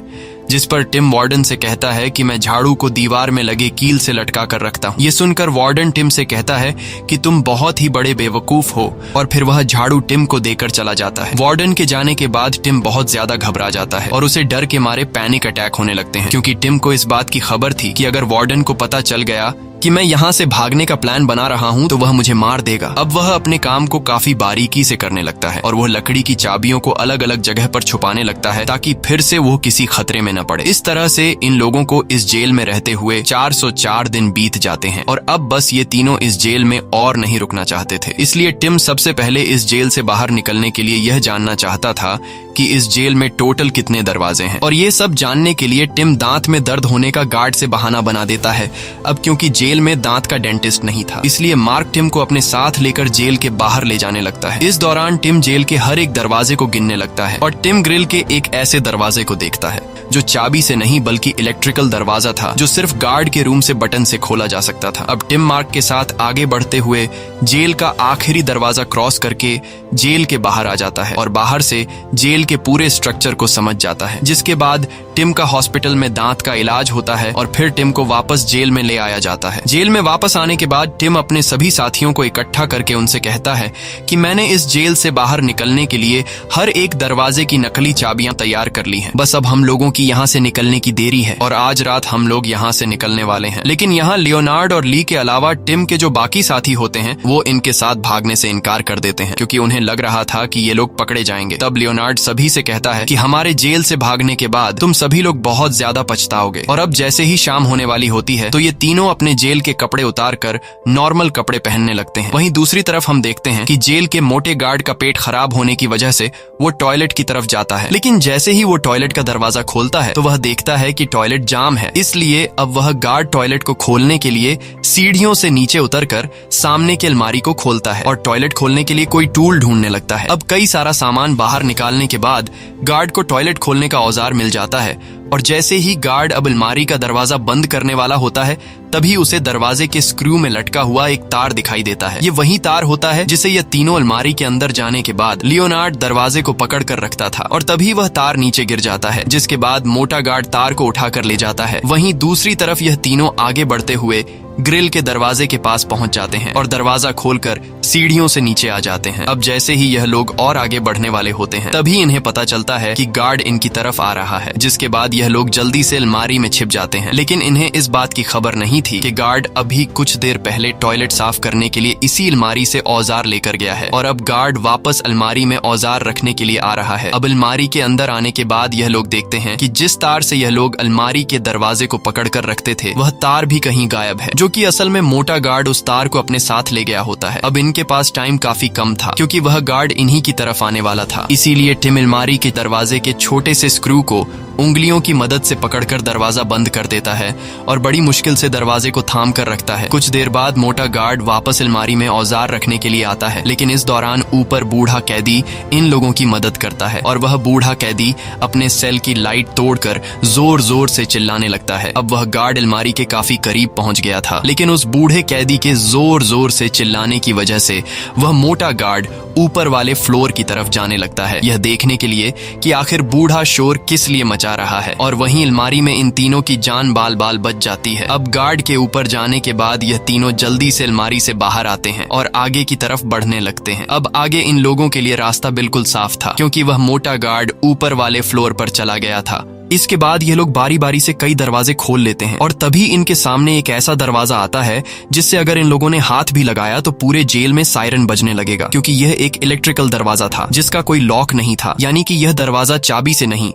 जिस पर टिम वार्डन से कहता है कि मैं झाड़ू को दीवार में लगे कील से लटका कर रखता हूँ। ये सुनकर वार्डन टिम से कहता है कि तुम बहुत ही बड़े बेवकूफ हो, और फिर वह झाड़ू टिम को देकर चला जाता है। वार्डन के जाने के बाद टिम बहुत ज्यादा घबरा जाता है और उसे डर के मारे पैनिक अटैक होने लगते हैं, क्योंकि टिम को इस बात की खबर थी कि अगर वार्डन को पता चल गया कि मैं यहाँ से भागने का प्लान बना रहा हूँ तो वह मुझे मार देगा। अब वह अपने काम को काफी बारीकी से करने लगता है और वह लकड़ी की चाबियों को अलग अलग जगह पर छुपाने लगता है ताकि फिर से वो किसी खतरे में न पड़े। इस तरह से इन लोगों को इस जेल में रहते हुए 404 दिन बीत जाते हैं और अब बस ये तीनों इस जेल में और नहीं रुकना चाहते थे। इसलिए टिम सबसे पहले इस जेल से बाहर निकलने के लिए यह जानना चाहता था कि इस जेल में टोटल कितने दरवाजे हैं, और ये सब जानने के लिए टिम दांत में दर्द होने का गार्ड से बहाना बना देता है। अब क्योंकि जेल में दांत का डेंटिस्ट नहीं था, इसलिए मार्क टिम को अपने साथ लेकर जेल के बाहर ले जाने लगता है। इस दौरान टिम जेल के हर एक दरवाजे को गिनने लगता है और टिम ग्रिल के एक ऐसे दरवाजे को देखता है जो चाबी से नहीं बल्कि इलेक्ट्रिकल दरवाजा था, जो सिर्फ गार्ड के रूम से बटन से खोला जा सकता था। अब टिम मार्क के साथ आगे बढ़ते हुए जेल का आखिरी दरवाजा क्रॉस करके जेल के बाहर आ जाता है और बाहर से जेल के पूरे स्ट्रक्चर को समझ जाता है, जिसके बाद टिम का हॉस्पिटल में दांत का इलाज होता है और फिर टिम को वापस जेल में ले आया जाता है। जेल में वापस आने के बाद टिम अपने सभी साथियों को इकट्ठा करके उनसे कहता है कि मैंने इस जेल से बाहर निकलने के लिए हर एक दरवाजे की नकली चाबियां तैयार कर ली हैं। बस अब हम लोगों की यहाँ से निकलने की देरी है और आज रात हम लोग यहाँ से निकलने वाले हैं। लेकिन यहाँ लियोनार्ड और ली के अलावा टिम के जो बाकी साथी होते हैं वो इनके साथ भागने से इनकार कर देते हैं, क्योंकि उन्हें लग रहा था कि ये लोग पकड़े जाएंगे। तब लियोनार्ड सभी से कहता है कि हमारे जेल से भागने के बाद तुम सभी लोग बहुत ज्यादा पछताओगे। और अब जैसे ही शाम होने वाली होती है तो ये तीनों अपने जेल के कपड़े उतार कर नॉर्मल कपड़े पहनने लगते हैं। वहीं दूसरी तरफ हम देखते हैं कि जेल के मोटे गार्ड का पेट खराब होने की वजह से वो टॉयलेट की तरफ जाता है, लेकिन जैसे ही वो टॉयलेट का दरवाजा खोलता है तो वह देखता है कि टॉयलेट जाम है। इसलिए अब वह गार्ड टॉयलेट को खोलने के लिए सीढ़ियों से नीचे उतरकर सामने की अलमारी को खोलता है और टॉयलेट खोलने के लिए कोई टूल ढूंढने लगता है। अब कई सारा सामान बाहर निकालने के बाद गार्ड को टॉयलेट खोलने का औजार मिल जाता है और जैसे ही गार्ड अब अलमारी का दरवाजा बंद करने वाला होता है तभी उसे दरवाजे के स्क्रू में लटका हुआ एक तार दिखाई देता है। ये वही तार होता है जिसे यह तीनों अलमारी के अंदर जाने के बाद लियोनार्ड दरवाजे को पकड़ कर रखता था, और तभी वह तार नीचे गिर जाता है, जिसके बाद मोटा गार्ड तार को उठाकर ले जाता है। वहीं दूसरी तरफ यह तीनों आगे बढ़ते हुए ग्रिल के दरवाजे के पास पहुंच जाते हैं और दरवाजा खोलकर सीढ़ियों से नीचे आ जाते हैं। अब जैसे ही यह लोग और आगे बढ़ने वाले होते हैं तभी इन्हें पता चलता है कि गार्ड इनकी तरफ आ रहा है, जिसके बाद यह लोग जल्दी से अलमारी में छिप जाते हैं। लेकिन इन्हें इस बात की खबर नहीं थी कि गार्ड अभी कुछ देर पहले टॉयलेट साफ करने के लिए इसी अलमारी से औजार लेकर गया है और अब गार्ड वापस अलमारी में औजार रखने के लिए आ रहा है। अब अलमारी के अंदर आने के बाद यह लोग देखते हैं कि जिस तार से यह लोग अलमारी के दरवाजे को पकड़ कर रखते थे वह तार भी कहीं गायब है, जो कि असल में मोटा गार्ड उस तार को अपने साथ ले गया होता है। अब इनके पास टाइम काफी कम था क्योंकि वह गार्ड इन्हीं की तरफ आने वाला था, इसीलिए टिम अलमारी के दरवाजे के छोटे से स्क्रू को उंगलियों की मदद से पकड़कर दरवाजा बंद कर देता है और बड़ी मुश्किल से दरवाजे को थाम कर रखता है। कुछ देर बाद मोटा गार्ड वापस अलमारी में औजार रखने के लिए आता है, लेकिन इस दौरान ऊपर बूढ़ा कैदी इन लोगों की मदद करता है और वह बूढ़ा कैदी अपने सेल की लाइट तोड़कर जोर जोर से चिल्लाने लगता है। अब वह गार्ड अलमारी के काफी करीब पहुंच गया था, लेकिन उस बूढ़े कैदी के जोर जोर से चिल्लाने की वजह से वह मोटा गार्ड ऊपर वाले फ्लोर की तरफ जाने लगता है, यह देखने के लिए कि आखिर बूढ़ा शोर किस लिए मचा रहा है। और वहीं अलमारी में इन तीनों की जान बाल बाल बच जाती है। अब गार्ड के ऊपर जाने के बाद यह तीनों जल्दी से अलमारी से बाहर आते हैं और आगे की तरफ बढ़ने लगते हैं। अब आगे इन लोगों के लिए रास्ता बिल्कुल साफ था क्योंकि वह मोटा गार्ड ऊपर वाले फ्लोर पर चला गया था। इसके बाद ये लोग बारी बारी से कई दरवाजे खोल लेते हैं और तभी इनके सामने एक ऐसा दरवाजा आता है जिससे अगर इन लोगों ने हाथ भी लगाया तो पूरे जेल में सायरन बजने लगेगा, क्योंकि यह एक इलेक्ट्रिकल दरवाजा था जिसका कोई लॉक नहीं था, यानी कि यह दरवाजा चाबी से नहीं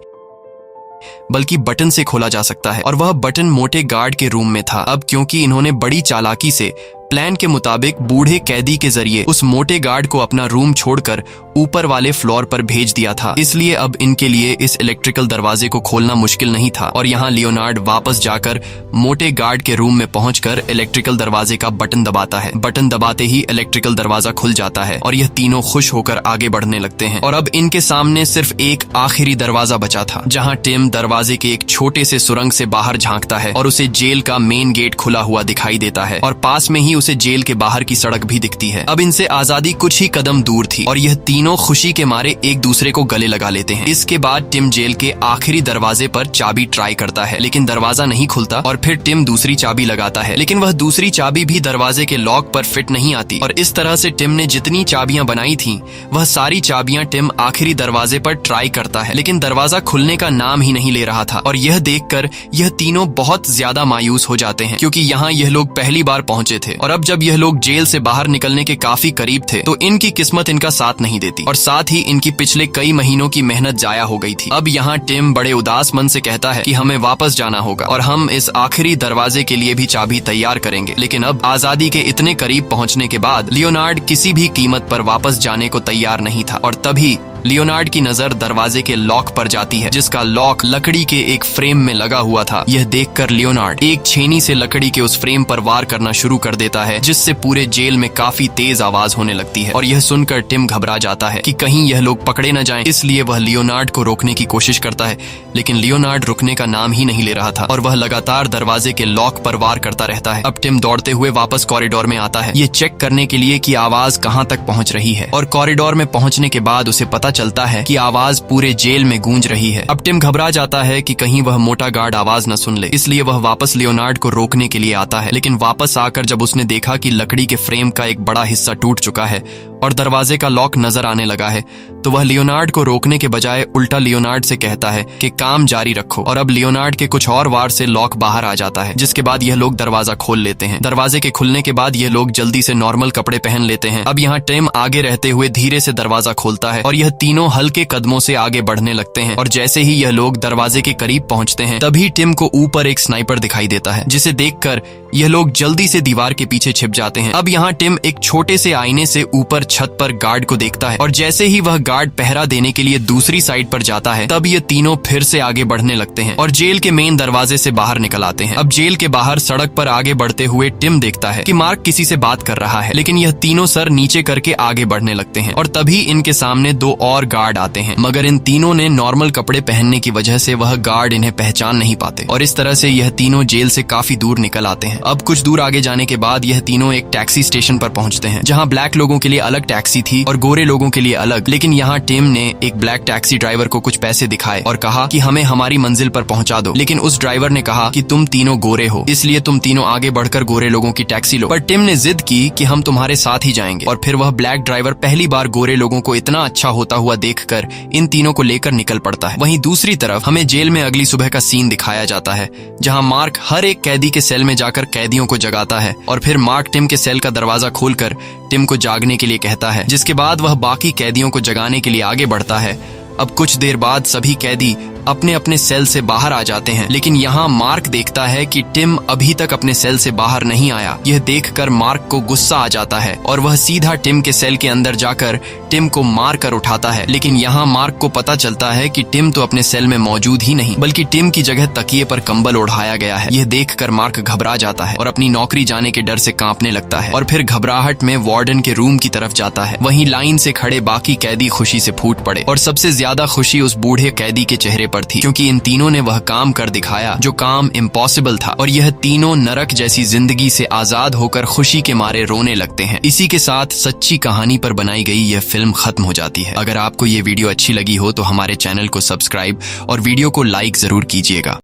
बल्कि बटन से खोला जा सकता है और वह बटन मोटे गार्ड के रूम में था। अब क्योंकि इन्होंने बड़ी चालाकी से प्लान के मुताबिक बूढ़े कैदी के जरिए उस मोटे गार्ड को अपना रूम छोड़कर ऊपर वाले फ्लोर पर भेज दिया था, इसलिए अब इनके लिए इस इलेक्ट्रिकल दरवाजे को खोलना मुश्किल नहीं था। और यहाँ लियोनार्ड वापस जाकर मोटे गार्ड के रूम में पहुंचकर इलेक्ट्रिकल दरवाजे का बटन दबाता है। बटन दबाते ही इलेक्ट्रिकल दरवाजा खुल जाता है और यह तीनों खुश होकर आगे बढ़ने लगते हैं। और अब इनके सामने सिर्फ एक आखिरी दरवाजा बचा था, जहाँ टिम दरवाजे के एक छोटे से सुरंग से बाहर झांकता है और उसे जेल का मेन गेट खुला हुआ दिखाई देता है और पास में ही उसे जेल के बाहर की सड़क भी दिखती है। अब इनसे आजादी कुछ ही कदम दूर थी और यह तीनों खुशी के मारे एक दूसरे को गले लगा लेते हैं। इसके बाद टिम जेल के आखिरी दरवाजे पर चाबी ट्राई करता है, लेकिन दरवाजा नहीं खुलता और फिर टिम दूसरी चाबी लगाता है, लेकिन वह दूसरी चाबी भी दरवाजे के लॉक पर फिट नहीं आती। और इस तरह से टिम ने जितनी चाबियां बनाई थी वह सारी चाबियां टिम आखिरी दरवाजे पर ट्राई करता है, लेकिन दरवाजा खुलने का नाम ही नहीं ले रहा था। और यह देखकर यह तीनों बहुत ज्यादा मायूस हो जाते हैं, क्योंकि यहाँ यह लोग पहली बार पहुंचे थे और अब जब यह लोग जेल से बाहर निकलने के काफी करीब थे तो इनकी किस्मत इनका साथ नहीं देती और साथ ही इनकी पिछले कई महीनों की मेहनत जाया हो गई थी। अब यहाँ टिम बड़े उदास मन से कहता है कि हमें वापस जाना होगा और हम इस आखिरी दरवाजे के लिए भी चाबी तैयार करेंगे। लेकिन अब आजादी के इतने करीब पहुंचने के बाद लियोनार्ड किसी भी कीमत पर वापस जाने को तैयार नहीं था और तभी लियोनार्ड की नजर दरवाजे के लॉक पर जाती है, जिसका लॉक लकड़ी के एक फ्रेम में लगा हुआ था। यह देखकर लियोनार्ड एक छेनी से लकड़ी के उस फ्रेम पर वार करना शुरू कर देता है, जिससे पूरे जेल में काफी तेज आवाज होने लगती है। और यह सुनकर टिम घबरा जाता है कि कहीं यह लोग पकड़े न जाएं, इसलिए वह लियोनार्ड को रोकने की कोशिश करता है, लेकिन लियोनार्ड रुकने का नाम ही नहीं ले रहा था और वह लगातार दरवाजे के लॉक पर वार करता रहता है। अब टिम दौड़ते हुए वापस कॉरिडोर में आता है, ये चेक करने के लिए कि आवाज कहाँ तक पहुंच रही है। और कॉरिडोर में पहुंचने के बाद उसे पता चलता है कि आवाज पूरे जेल में गूंज रही है। अब टिम घबरा जाता है कि कहीं वह मोटा गार्ड आवाज न सुन ले, इसलिए वह वापस लियोनार्ड को रोकने के लिए आता है। लेकिन वापस आकर जब उसने देखा कि लकड़ी के फ्रेम का एक बड़ा हिस्सा टूट चुका है और दरवाजे का लॉक नजर आने लगा है, तो वह लियोनार्ड को रोकने के बजाय उल्टा लियोनार्ड से कहता है कि काम जारी रखो। और अब लियोनार्ड के कुछ और वार से लॉक बाहर आ जाता है, जिसके बाद यह लोग दरवाजा खोल लेते हैं। दरवाजे के खुलने के बाद यह लोग जल्दी से नॉर्मल कपड़े पहन लेते हैं। अब यहाँ टिम आगे रहते हुए धीरे से दरवाजा खोलता है और यह तीनों हल्के कदमों से आगे बढ़ने लगते हैं। और जैसे ही यह लोग दरवाजे के करीब पहुंचते हैं तभी टिम को ऊपर एक स्नाइपर दिखाई देता है, जिसे देखकर यह लोग जल्दी से दीवार के पीछे छिप जाते हैं। अब यहाँ टिम एक छोटे से आईने से ऊपर छत पर गार्ड को देखता है और जैसे ही वह गार्ड पहरा देने के लिए दूसरी साइड पर जाता है तब ये तीनों फिर से आगे बढ़ने लगते हैं और जेल के मेन दरवाजे से बाहर निकल आते हैं। अब जेल के बाहर सड़क पर आगे बढ़ते हुए टिम देखता है कि मार्क किसी से बात कर रहा है, लेकिन यह तीनों सर नीचे करके आगे बढ़ने लगते हैं और तभी इनके सामने दो और गार्ड आते हैं, मगर इन तीनों ने नॉर्मल कपड़े पहनने की वजह से वह गार्ड इन्हें पहचान नहीं पाते और इस तरह से यह तीनों जेल से काफी दूर निकल आते हैं। अब कुछ दूर आगे जाने के बाद यह तीनों एक टैक्सी स्टेशन पर पहुंचते हैं, जहां ब्लैक लोगों के लिए अलग टैक्सी थी और गोरे लोगों के लिए अलग। लेकिन यहाँ टिम ने एक ब्लैक टैक्सी ड्राइवर को कुछ पैसे दिखाए और कहा कि हमें हमारी मंजिल पर पहुंचा दो, लेकिन उस ड्राइवर ने कहा कि तुम तीनों गोरे हो, इसलिए तुम तीनों आगे बढ़कर गोरे लोगों की टैक्सी लो। पर टिम ने जिद की कि हम तुम्हारे साथ ही जाएंगे और फिर वह ब्लैक ड्राइवर पहली बार गोरे लोगों को इतना अच्छा होता हुआ देखकर इन तीनों को लेकर निकल पड़ता है। वहीं दूसरी तरफ हमें जेल में अगली सुबह का सीन दिखाया जाता है, जहाँ मार्क हर एक कैदी के सेल में जाकर कैदियों को जगाता है और फिर मार्क टिम के सेल का दरवाजा खोलकर टिम को जागने के लिए कहता है, जिसके बाद वह बाकी कैदियों को जगाने के लिए आगे बढ़ता है। अब कुछ देर बाद सभी कैदी अपने अपने सेल से बाहर आ जाते हैं, लेकिन यहाँ मार्क देखता है कि टिम अभी तक अपने सेल से बाहर नहीं आया। यह देखकर मार्क को गुस्सा आ जाता है और वह सीधा टिम के सेल के अंदर जाकर टिम को मार कर उठाता है। लेकिन यहाँ मार्क को पता चलता है कि टिम तो अपने सेल में मौजूद ही नहीं, बल्कि टिम की जगह तकिए पर कंबल ओढ़ाया गया है। यह देखकर मार्क घबरा जाता है और अपनी नौकरी जाने के डर से कांपने लगता है और फिर घबराहट में वार्डन के रूम की तरफ जाता है। वहीं लाइन से खड़े बाकी कैदी खुशी से फूट पड़े और सबसे ज्यादा खुशी उस बूढ़े कैदी के चेहरे पर थी, क्योंकि इन तीनों ने वह काम कर दिखाया जो काम इम्पॉसिबल था और यह तीनों नरक जैसी जिंदगी से आजाद होकर खुशी के मारे रोने लगते हैं। इसी के साथ सच्ची कहानी पर बनाई गई यह फिल्म खत्म हो जाती है। अगर आपको ये वीडियो अच्छी लगी हो तो हमारे चैनल को सब्सक्राइब और वीडियो को लाइक जरूर कीजिएगा।